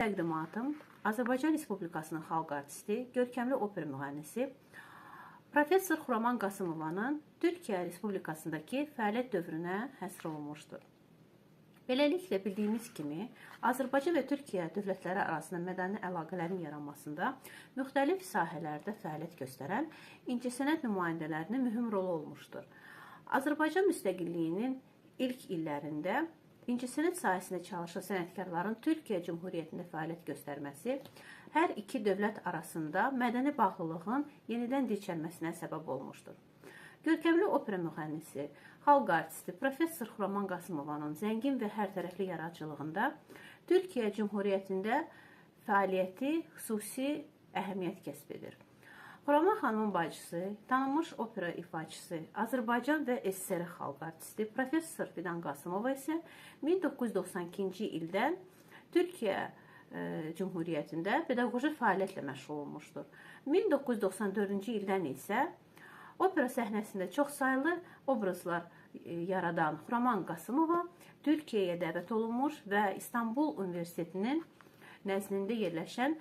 Təqdimatım Azərbaycan Respublikasının xalq artisti, görkəmli opera müğənnisi Professor Xuraman Qasımovanın Türkiyə Respublikasındakı fəaliyyət dövrünə həsr olunmuşdur. Beləliklə, bildiyimiz kimi, Azərbaycan və Türkiyə dövlətləri arasında mədəni əlaqələrin yaranmasında müxtəlif sahələrdə fəaliyyət göstərən incəsənət nümayəndələrinin mühüm rolu olmuşdur. Azərbaycan müstəqilliyinin ilk illərində incəsənət sahəsində çalışan sənətkarların Türkiyə Cümhuriyyətində fəaliyyət göstərməsi hər iki dövlət arasında mədəni bağlılığın yenidən dirçəlməsinə səbəb olmuşdur. Görkəmli opera müğənnisi, xalq artisti Professor Xuraman Qasımovanın zəngin və hərtərəfli yaradıcılığında Türkiyə Cümhuriyyətində fəaliyyəti xüsusi əhəmiyyət kəsb edir. Xuraman xanımın bacısı, tanınmış opera ifaçısı, Azərbaycan və SSR xalq artisti Professor Fidan Qasımova isə 1992-ci ildən Türkiyə Cümhuriyyətində pedaqoji fəaliyyətlə məşğul olmuşdur. 1994-cü ildən isə opera səhnəsində çoxsaylı obrazlar yaradan Xuraman Qasımova Türkiyəyə dəvət olunmuş və İstanbul Universitetinin nəzdində yerləşən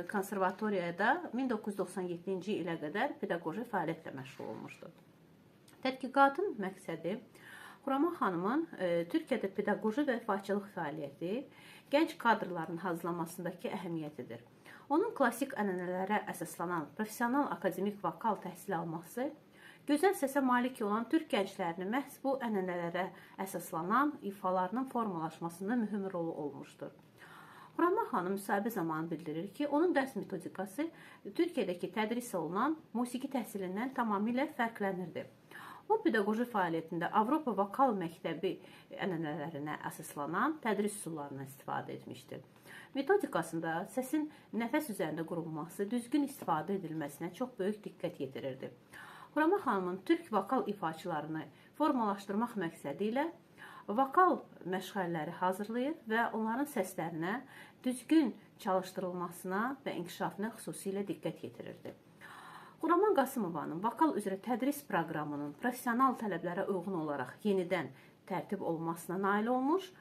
konservatoriyada 1997-ci ilə qədər pedaqoji fəaliyyətlə məşğul olmuşdur. Tədqiqatın məqsədi Xuraman xanımın Türkiyədə pedaqoji və ifaçılıq fəaliyyəti gənc kadrların hazırlanmasındakı əhəmiyyətidir. Onun klassik ənənələrə əsaslanan professional akademik vokal təhsili alması, gözəl səsə malik olan türk gənclərini məhz bu ənənələrə əsaslanan ifalarının formalaşmasında mühüm rolu olmuşdur. Xuraman xanım müsahibə zamanı bildirir ki, onun dərs metodikası Türkiyədəki tədris olunan musiqi təhsilindən tamamilə fərqlənirdi. O, pedaqoji fəaliyyətində Avropa Vokal Məktəbi ənənələrinə əsaslanan tədris üsullarından istifadə etmişdir. Metodikasında səsin nəfəs üzərində qurulması, düzgün istifadə edilməsinə çox böyük diqqət yetirirdi. Xuraman xanımın türk vokal ifaçılarını formalaşdırmaq məqsədi ilə vokal məşğələləri hazırlayır və onların səslərinə düzgün çalışdırılmasına və inkişafına xüsusilə diqqət yetirirdi. Xuraman Qasımovanın vokal üzrə tədris proqramının professional tələblərə uyğun olaraq yenidən tərtib olunmasına nail olmuş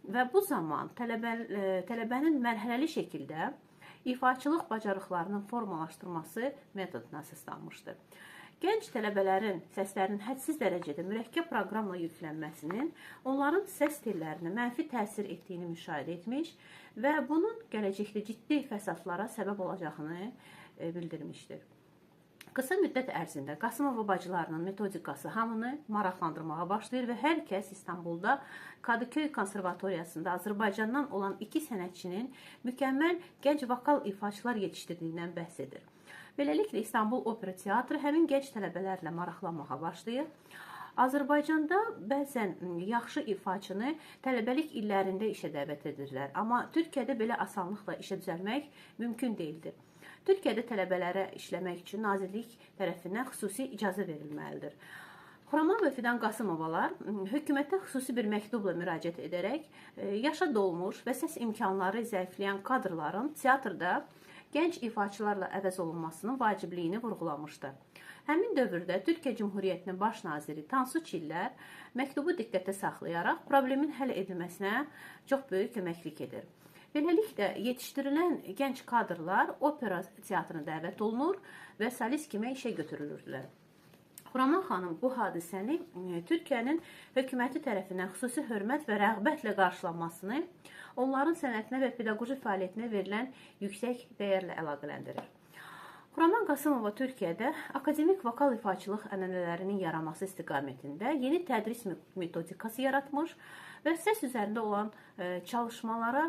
və bu zaman tələbənin mərhələli şəkildə ifaçılıq bacarıqlarının formalaşdırması metoduna əsaslanmışdır. Gənc tələbələrin səslərinin hədsiz dərəcədə mürəkkəb proqramla yüklənməsinin onların səs tellərinə mənfi təsir etdiyini müşahidə etmiş və bunun gələcəkdə ciddi fəsadlara səbəb olacağını bildirmişdir. Qısa müddət ərzində Qasımova bacılarının metodikası hamını maraqlandırmağa başlayır və hər kəs İstanbulda Kadıköy konservatoriyasında Azərbaycandan olan iki sənətçinin mükəmməl gənc vokal ifaçılar yetişdirdiyindən bəhs edir. Beləliklə, İstanbul Opera Teatrı həmin gənc tələbələrlə maraqlanmağa başlayır. Azərbaycanda bəzən yaxşı ifaçını tələbəlik illərində işə dəvət edirlər, amma Türkiyədə belə asanlıqla işə düzəlmək mümkün deyildir. Türkiyədə tələbələrə işləmək üçün nazirlik tərəfindən xüsusi icazə verilməlidir. Xuraman və Fidan Qasımovalar hökumətə xüsusi bir məktubla müraciət edərək yaşa dolmuş və səs imkanları zəifləyən kadrların teatrda gənc ifaçılarla əvəz olunmasının vacibliyini vurğulamışdı. Həmin dövrdə Türkiyə Cümhuriyyətinin baş naziri Tansu Çiller məktubu diqqətə saxlayaraq problemin həll edilməsinə çox böyük köməklik edir. Beləliklə, yetişdirilən gənc kadrlar opera teatrına dəvət olunur və solist kimi işə götürülürdülər. Xuraman xanım bu hadisəni Türkiyənin hökuməti tərəfindən xüsusi hörmət və rəğbətlə qarşılanmasını onların sənətinə və pedaqoji fəaliyyətinə verilən yüksək dəyərlə əlaqələndirir. Xuraman Qasımova Türkiyədə akademik vokal ifaçılıq ənənələrinin yaranması istiqamətində yeni tədris metodikası yaratmış və səs üzərində olan çalışmalara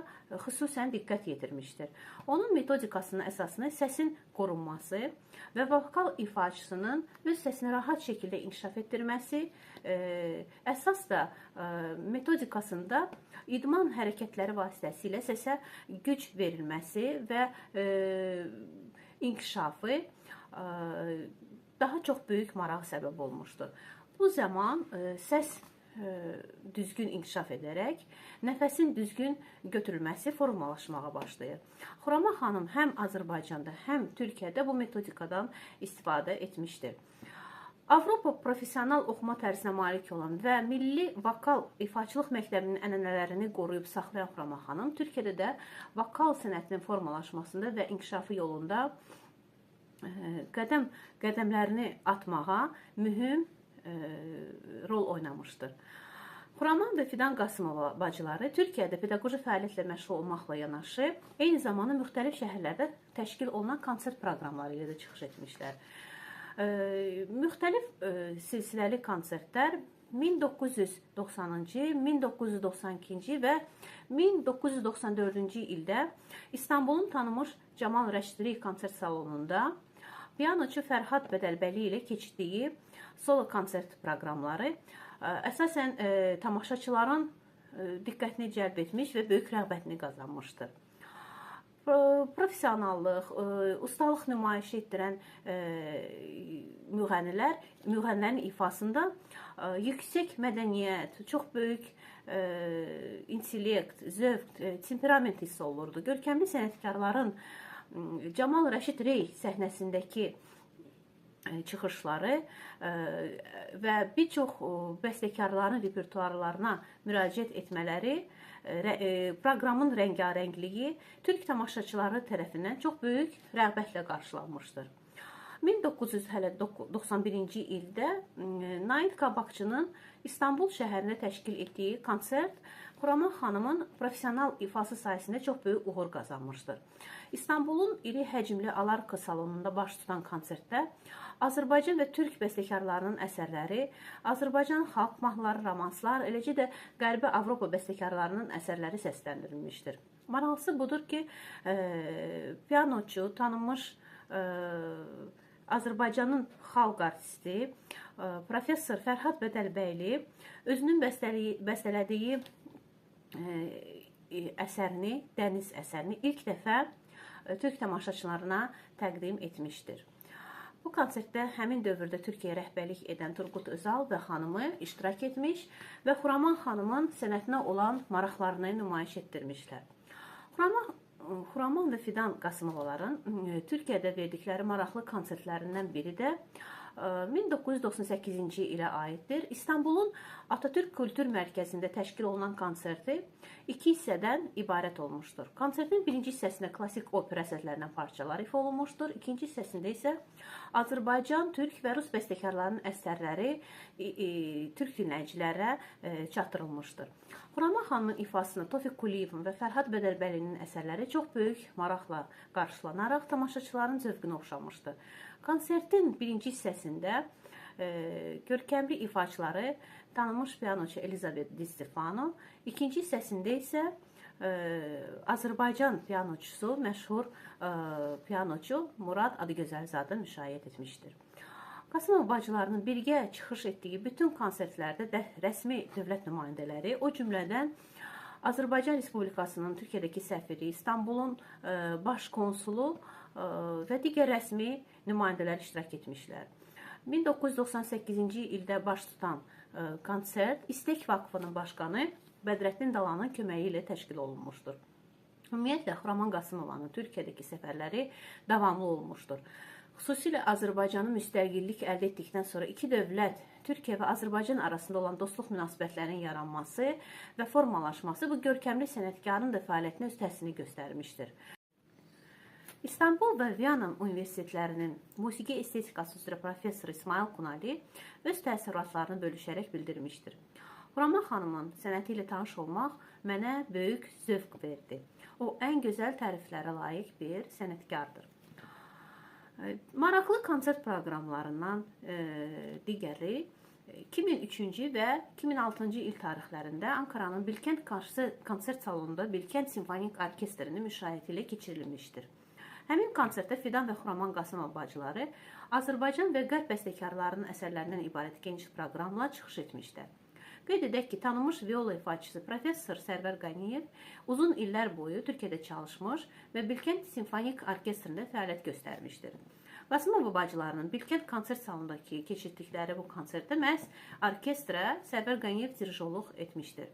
xüsusən diqqət yetirmişdir. Onun metodikasının əsasını səsin qorunması və vokal ifaçısının öz səsini rahat şəkildə inkişaf etdirməsi, əsas da metodikasında idman hərəkətləri vasitəsilə səsə güc verilməsi və inkişafı daha çox böyük maraq səbəb olmuşdur. Bu zaman səs düzgün inkişaf edərək nəfəsin düzgün götürülməsi formalaşmağa başlayır. Xuraman xanım həm Azərbaycanda, həm Türkiyədə bu metodikadan istifadə etmişdir. Avropa professional oxuma tərzinə malik olan və milli vokal ifaçılıq məktəbinin ənənələrini qoruyub saxlayan Xuraman xanım Türkiyədə də vokal sənətinin formalaşmasında və inkişafı yolunda qədəmlərini atmağa mühüm rol oynamışdır. Xuraman və Fidan Qasımova bacıları Türkiyədə pedaqoji fəaliyyətlə məşğul olmaqla yanaşı, eyni zamanda müxtəlif şəhərlərdə təşkil olunan konsert proqramları ilə də çıxış etmişlər. Müxtəlif silsiləli konsertlər 1990-cı, 1992-ci və 1994-cü ildə İstanbulun tanınmış Camal Rəşidli konsert salonunda pianoçu Fərhad Bədəlbəli ilə keçdiyi solo konsert proqramları əsasən tamaşaçıların diqqətini cəlb etmiş və böyük rəğbətini qazanmışdır. Professionallıq, ustalıq nümayiş etdirən müğənnilərin ifasında yüksək mədəniyyət, çox böyük intellekt, zövq, temperament hissi olurdu. Görkəmli sənətkarların Camal Rəşid Rey səhnəsindəki çıxışları və bir çox bəstəkarların repertuarlarına müraciət etmələri proqramın rəngarəngliyi türk tamaşaçıları tərəfindən çox böyük rəğbətlə qarşılanmışdır. 1991-ci ildə Nail Qabaqçının İstanbul şəhərində təşkil etdiyi konsert Xuraman xanımın professional ifası sayəsində çox böyük uğur qazanmışdır. İstanbulun iri həcmli Alarka salonunda baş tutan konsertdə Azərbaycan və türk bəstəkarlarının əsərləri, Azərbaycan xalq mahnıları, romanslar, eləcə də Qərbi Avropa bəstəkarlarının əsərləri səsləndirilmişdir. Maraqlısı budur ki, pianoçu, tanınmış Azərbaycanın xalq artisti, professor Fərhad Bədəlbəyli özünün bəstələdiyi əsərini, Dəniz əsərini ilk dəfə türk tamaşaçılarına təqdim etmişdir. Bu konsertdə həmin dövrdə Türkiyə rəhbərlik edən Turqut Özal və xanımı iştirak etmiş və Xuraman xanımın sənətinə olan maraqlarını nümayiş etdirmişlər. Xuraman və Fidan Qasımovaların Türkiyədə verdikləri maraqlı konsertlərindən biri də 1998-ci ilə aiddir. İstanbulun Atatürk Kültür Mərkəzində təşkil olunan konserti iki hissədən ibarət olmuşdur. Konsertin birinci hissəsində klassik opera əsərlərindən parçalar ifa olunmuşdur. İkinci hissəsində isə Azərbaycan, türk və rus bəstəkarlarının əsərləri türk dinləyicilərə çatdırılmışdır. Xuraman xanımın ifasını Tofiq Kuliyevin və Fərhad Bədəlbəlinin əsərləri çox böyük maraqla qarşılanaraq tamaşaçıların zövqünə oxşamışdı. Konsertin birinci hissəsində görkəmli ifaçıları tanınmış pianoçu Elizabeth Di Stefano, ikinci hissəsində isə Azərbaycan pianoçusu, məşhur pianoçu Murad Adıgözəlzadə müşayiət etmişdir. Qasımov bacılarının birgə çıxış etdiyi bütün konsertlərdə rəsmi dövlət nümayəndələri, o cümlədən Azərbaycan Respublikasının Türkiyədəki səfiri, İstanbulun baş konsulu və digər rəsmi nümayəndələr iştirak etmişlər. 1998-ci ildə baş tutan konsert İstek Vakfının başqanı Bədrəddin Dalanın köməyi ilə təşkil olunmuşdur. Ümumiyyətlə, Xuraman Qasımovanın Türkiyədəki səfərləri davamlı olmuşdur. Xüsusilə Azərbaycanın müstəqillik əldə etdikdən sonra iki dövlət, Türkiyə və Azərbaycan arasında olan dostluq münasibətlərinin yaranması və formalaşması bu görkəmli sənətkarın da fəaliyyətinə öz təsirini göstərmişdir. İstanbul və Viyana universitetlərinin musiqi estetikası üzrə professor İsmail Qunali öz təəssüratlarını bölüşərək bildirmişdir. Xuraman xanımın sənəti ilə tanış olmaq mənə böyük zövq verdi. O, ən gözəl təriflərə layiq bir sənətkardır. Maraqlı konsert proqramlarından digəri 2003-cü və 2006-cı il tarixlərində Ankaranın Bilkənt konsert salonunda Bilkənt Simfonik Orkestrinin müşayiəti ilə keçirilmişdir. Həmin konsertdə Fidan və Xuraman Qasımov bacıları Azərbaycan və Qərb bəstəkarlarının əsərlərindən ibarət geniş proqramla çıxış etmişlər. Qeyd edək ki, tanınmış viola ifaçısı professor Sərvər Qaniyev uzun illər boyu Türkiyədə çalışmış və Bilkənt Simfonik Orkestrində fəaliyyət göstərmişdir. Qasımov bacılarının Bilkənt konsert salonundakı keçirdikləri bu konsertdə məhz orkestrə Sərvər Qaniyev dirijorluq etmişdir.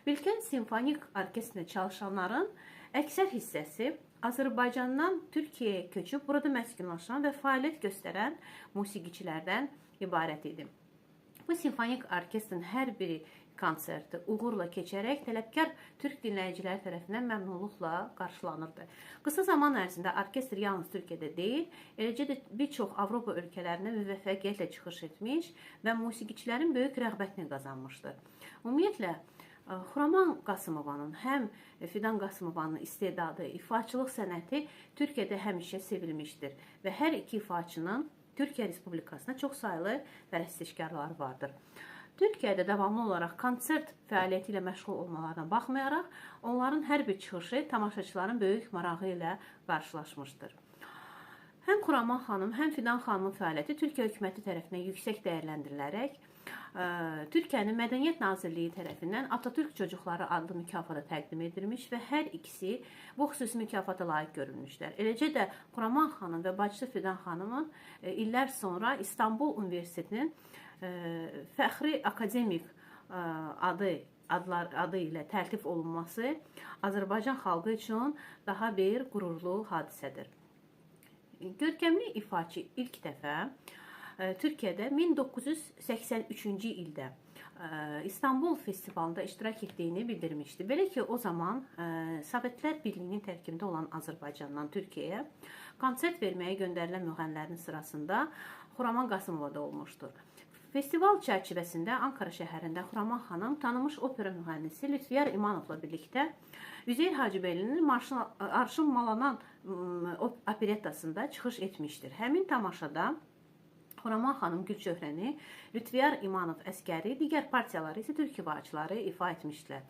Bilkənt Simfonik Orkestrində çalışanların əksər hissəsi Azərbaycandan Türkiyəyə köçüb burada məskunlaşan və fəaliyyət göstərən musiqiçilərdən ibarət idi. Bu simfonik orkestrin hər biri konserti uğurla keçərək tələbkar türk dinləyiciləri tərəfindən məmnunluqla qarşılanırdı. Qısa zaman ərzində orkestr yalnız Türkiyədə deyil, eləcə də bir çox Avropa ölkələrində müvəffəqiyyətlə çıxış etmiş və musiqiçilərin böyük rəğbətini qazanmışdı. Ümumiyyətlə, Xuraman Qasımovanın həm Fidan Qasımovanın istedadı, ifaçılıq sənəti Türkiyədə həmişə sevilmişdir və hər iki ifaçının Türkiyə Respublikasında çox saylı pərəstişkarları vardır. Türkiyədə davamlı olaraq konsert fəaliyyəti ilə məşğul olmalarına baxmayaraq, onların hər bir çıxışı tamaşaçıların böyük marağı ilə qarşılaşmışdır. Həm Xuraman xanım, həm Fidan xanımın fəaliyyəti Türkiyə hökuməti tərəfindən yüksək dəyərləndirilərək, Türkiyənin Mədəniyyət Nazirliyi tərəfindən Atatürk Çocukları adlı mükafata təqdim edilmiş və hər ikisi bu xüsusi mükafata layiq görülmüşlər. Eləcə də Xuraman xanım və bacısı Fidan xanımın illər sonra İstanbul Universitetinin fəxri akademik adı ilə təltif olunması Azərbaycan xalqı üçün daha bir qürurlu hadisədir. Görkəmli ifaçı ilk dəfə Türkiyədə 1983-cü ildə İstanbul Festivalında iştirak etdiyini bildirmişdi. Belə ki, o zaman Sovetlər Birliyinin tərkibində olan Azərbaycandan Türkiyəyə konsert verməyə göndərilən müğənnilərin sırasında Xuraman Qasımova da olmuşdur. Festival çərçivəsində Ankara şəhərində Xuraman xanım tanınmış opera müğənnisi Lütfiyar İmanovla birlikdə Üzeyir Hacıbəylinin Arşın Malanan operettasında çıxış etmişdir. Həmin tamaşada Xuraman xanım Gülçöhrəni, Lütfiyar İmanov əskəri, digər partiyaları isə türk ifaçıları ifa etmişdilər.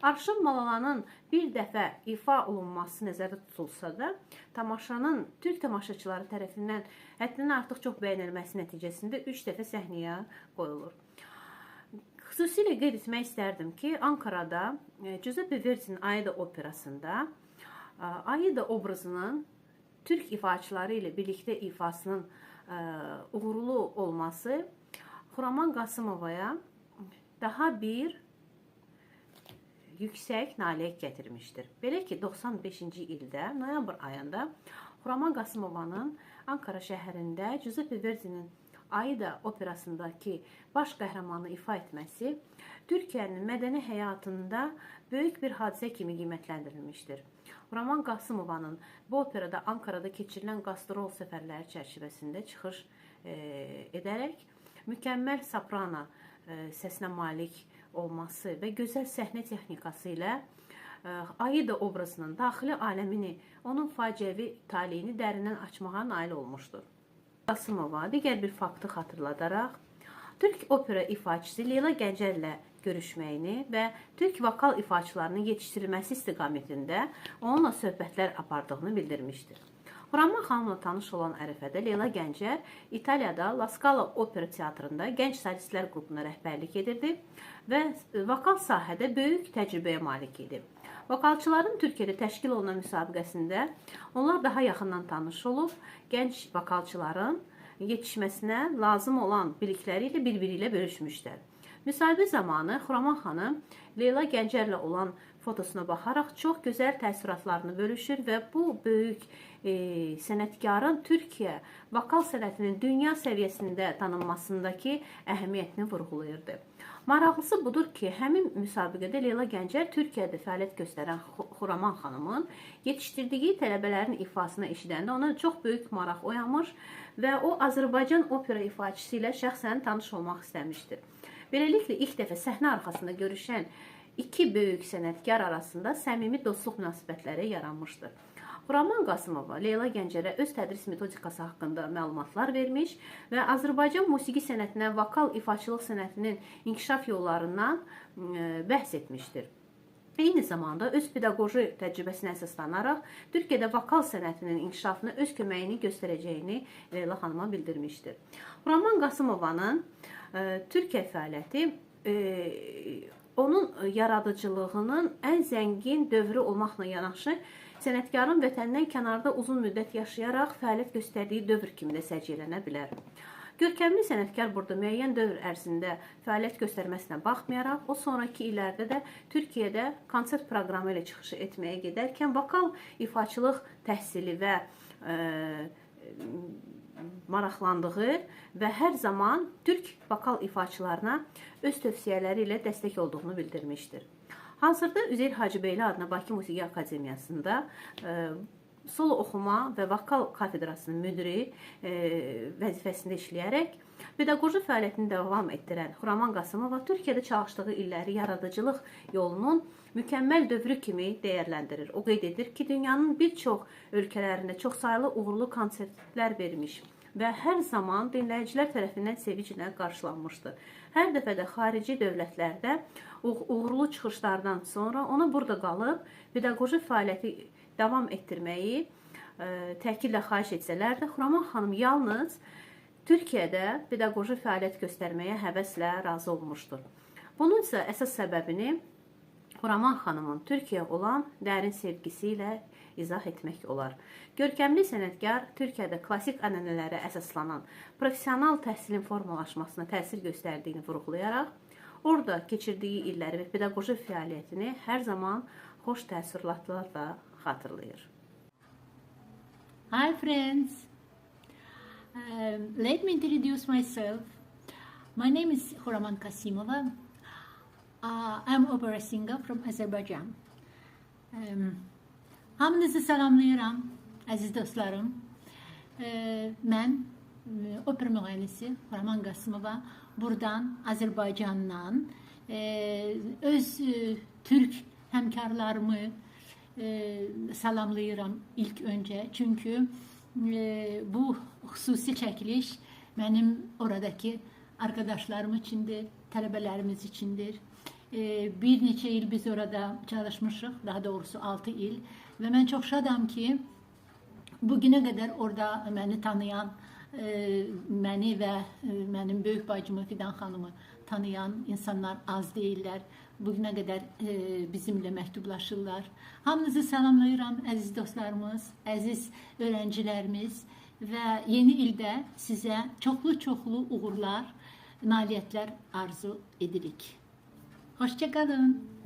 Arşın Malananın bir dəfə ifa olunması nəzərdə tutulsa da, tamaşanın türk tamaşaçıları tərəfindən həddindən artıq çox bəyənilməsi nəticəsində 3 dəfə səhnəyə qoyulur. Xüsusilə qeyd etmək istərdim ki, Ankarada Giuseppe Verdi'nin Aida operasında Aida obrazının türk ifaçıları ilə birlikdə ifasının uğurlu olması Xuraman Qasımovaya daha bir yüksək nailiyyət gətirmişdir. Belə ki, 95-ci ildə noyabr ayında Xuraman Qasımovanın Ankara şəhərində Giuseppe Verdi'nin Aida operasındakı baş qəhrəmanı ifa etməsi Türkiyənin mədəni həyatında böyük bir hadisə kimi qiymətləndirilmişdir. Xuraman Qasımovanın bu operada Ankarada keçirilən qastrol səfərləri çərçivəsində çıxış edərək mükəmməl soprano səsinə malik olması və gözəl səhnə texnikası ilə Aida obrazının daxili aləmini, onun faciəvi taleyini dərindən açmağa nail olmuşdur. Qasımova digər bir faktı xatırladaraq, Türk opera ifaçısı Leyla Gəncərlə görüşməyini və türk vokal ifaçılarının yetişdirilməsi istiqamətində onunla söhbətlər apardığını bildirmişdir. Xuraman xanımla tanış olan ərəfədə Leyla Gəncər İtaliyada La Scala Opera Teatrında gənc solistlər qrupuna rəhbərlik edirdi və vokal sahədə böyük təcrübəyə malik idi. Vokalçıların Türkiyədə təşkil olunan müsabiqəsində onlar daha yaxından tanış olub, gənc vokalçıların yetişməsinə lazım olan bilikləri ilə bir-biri ilə bölüşmüşlər. Müsahibə zamanı Xuraman xanım Leyla Gəncərlə olan fotosuna baxaraq çox gözəl təəssüratlarını bölüşür və bu böyük sənətkarın Türkiyə vokal sənətinin dünya səviyyəsində tanınmasındakı əhəmiyyətini vurğulayırdı. Maraqlısı budur ki, həmin müsabiqədə Leyla Gəncər Türkiyədə fəaliyyət göstərən Xuraman xanımın yetişdirdiyi tələbələrin ifasını eşidəndə ona çox böyük maraq oyanmış və o Azərbaycan opera ifaçısı ilə şəxsən tanış olmaq istəmişdir. Beləliklə, ilk dəfə səhnə arxasında görüşən iki böyük sənətkar arasında səmimi dostluq münasibətləri yaranmışdır. Xuraman Qasımova Leyla Gəncərə öz tədris metodikası haqqında məlumatlar vermiş və Azərbaycan musiqi sənətinə, vokal ifaçılıq sənətinin inkişaf yollarından bəhs etmişdir. Eyni zamanda öz pedaqoji təcrübəsinə əsaslanaraq Türkiyədə vokal sənətinin inkişafına öz köməyini göstərəcəyini Leyla xanıma bildirmişdir. Xuraman Qasımovanın Türkiyə fəaliyyəti onun yaradıcılığının ən zəngin dövrü olmaqla yanaşı, sənətkarın vətəndən kənarda uzun müddət yaşayaraq fəaliyyət göstərdiyi dövr kimi də səciyyələnə bilər. Görkəmli sənətkar burada müəyyən dövr ərzində fəaliyyət göstərməsinə baxmayaraq, o sonraki illərdə də Türkiyədə konsert proqramı ilə çıxış etməyə gedərkən vokal ifaçılıq təhsili və maraqlandığı və hər zaman türk vokal ifaçılarına öz tövsiyələri ilə dəstək olduğunu bildirmişdir. Hazırda Üzeyir Hacıbeyli adına Bakı Musiqi Akademiyasında solo oxuma və vokal kafedrasının müdiri vəzifəsində işləyərək pedaqoji fəaliyyətini davam etdirən Xuraman Qasımova Türkiyədə çalışdığı illəri yaradıcılıq yolunun mükəmməl dövrü kimi dəyərləndirir. O qeyd edir ki, dünyanın bir çox ölkələrində çoxsaylı uğurlu konsertlər vermiş və hər zaman dinləyicilər tərəfindən sevinclə qarşılanmışdır. Hər dəfə də xarici dövlətlərdə uğurlu çıxışlardan sonra ona burada qalıb pedaqoji fəaliyyəti davam etdirməyi təkidlə xahiş etsələr də, Xuraman xanım yalnız Türkiyədə pedaqoji fəaliyyət göstərməyə həvəslə razı olmuşdur. Bunun isə əsas səbəbini Xuraman xanımın Türkiyəyə olan dərin sevgisi ilə izah etmək olar. Görkəmli sənətkar Türkiyədə klassik ənənələrə əsaslanan professional təhsilin formalaşmasına təsir göstərdiyini vurğulayaraq, orada keçirdiyi illəri və pedaqoji fəaliyyətini hər zaman xoş təəssüratlarla xatırlayır. Hi friends, let me introduce myself. My name is Xuraman Qasimova. I'm opera singer from Azerbaijan. Hamınızı salamlayıram, əziz dostlarım. Mən opera müğənnisi Xuraman Qasımova buradan Azərbaycandan öz Türk həmkarlarımı salamlayıram ilk öncə. Çünki bu xüsusi çəkiliş mənim oradakı arkadaşlarım içindir, tələbələrimiz içindir. Bir neçə il biz orada çalışmışıq, daha doğrusu 6 il və mən çox şadam ki, bugünə qədər orada məni tanıyan, məni və mənim böyük bacımı Fidan xanımı tanıyan insanlar az deyirlər. Bugünə qədər bizimlə məktublaşırlar. Hamınızı salamlayıram, əziz dostlarımız, əziz öğrencilərimiz və yeni ildə sizə çoxlu uğurlar, nailiyyətlər arzu edirik. Hoşça kalın.